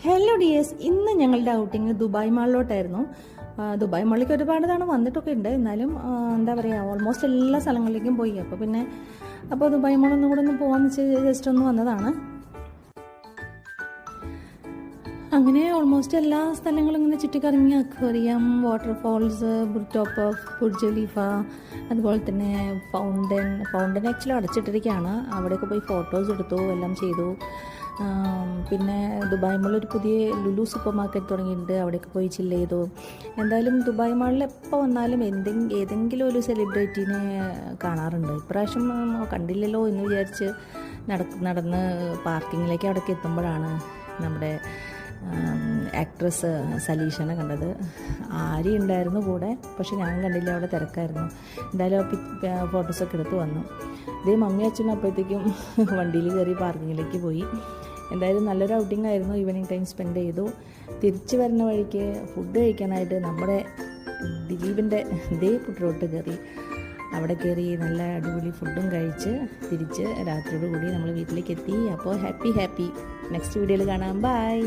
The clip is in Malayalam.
ഹലോ ഡിയേഴ്സ്, ഇന്ന് ഞങ്ങളുടെ ഔട്ടിങ് ദുബായ് മാളിലോട്ടായിരുന്നു. ദുബായ് മാളിലേക്ക് ഒരുപാട് തവണ വന്നിട്ടൊക്കെ ഉണ്ട്. എന്നാലും എന്താ പറയുക, ഓൾമോസ്റ്റ് എല്ലാ സ്ഥലങ്ങളിലേക്കും പോയി. അപ്പോൾ ദുബായ് മാളൊന്നും കൂടെ ഒന്ന് പോകാമെന്ന് വെച്ച് ജസ്റ്റ് ഒന്ന് വന്നതാണ്. അങ്ങനെ ഓൾമോസ്റ്റ് എല്ലാ സ്ഥലങ്ങളും ഇങ്ങനെ ചുറ്റിക്കറങ്ങി, aquarium, waterfalls, top of Burj Khalifa, അതുപോലെ തന്നെ ഫൗണ്ടൻ ആക്ച്വലി അടച്ചിട്ടിരിക്കുകയാണ്. അവിടെയൊക്കെ പോയി ഫോട്ടോസ് എടുത്തു, എല്ലാം ചെയ്തു. പിന്നെ ദുബായ് മാളിൽ ഒരു പുതിയ ലുലു സൂപ്പർ മാർക്കറ്റ് തുടങ്ങിയിട്ടുണ്ട്, അവിടെയൊക്കെ പോയി ചില്ല് ചെയ്തു. എന്തായാലും ദുബായ് മാളിൽ എപ്പോൾ വന്നാലും ഏതെങ്കിലും ഒരു സെലിബ്രിറ്റീനെ കാണാറുണ്ട്. ഇപ്രാവശ്യം കണ്ടില്ലല്ലോ എന്ന് വിചാരിച്ച് നടന്ന് പാർക്കിങ്ങിലേക്ക് അവിടേക്ക് എത്തുമ്പോഴാണ് നമ്മുടെ ആക്ട്രസ് സലീഷനെ കണ്ടത്. ആരി ഉണ്ടായിരുന്നു കൂടെ, പക്ഷെ ഞാൻ കണ്ടില്ല, അവിടെ തിരക്കായിരുന്നു. എന്തായാലും ഫോട്ടോസൊക്കെ എടുത്ത് വന്നു. ഇതേ മമ്മി അച്ഛനും അപ്പോഴത്തേക്കും വണ്ടിയിൽ കയറി പാർക്കിങ്ങിലേക്ക് പോയി. എന്തായാലും നല്ലൊരു ഔട്ടിംഗ് ആയിരുന്നു. ഈവനിങ് ടൈം സ്പെൻഡ് ചെയ്തു. തിരിച്ചു വരുന്ന വഴിക്ക് ഫുഡ് കഴിക്കാനായിട്ട് നമ്മുടെ ദിലീപിൻ്റെ ദേ ഫുഡിലോട്ട് കയറി. അവിടെ കയറി നല്ല അടിപൊളി ഫുഡും കഴിച്ച് തിരിച്ച് രാത്രിയോട് കൂടി നമ്മൾ വീട്ടിലേക്ക് എത്തി. അപ്പോൾ ഹാപ്പി. നെക്സ്റ്റ് വീഡിയോയിൽ കാണാം. ബൈ.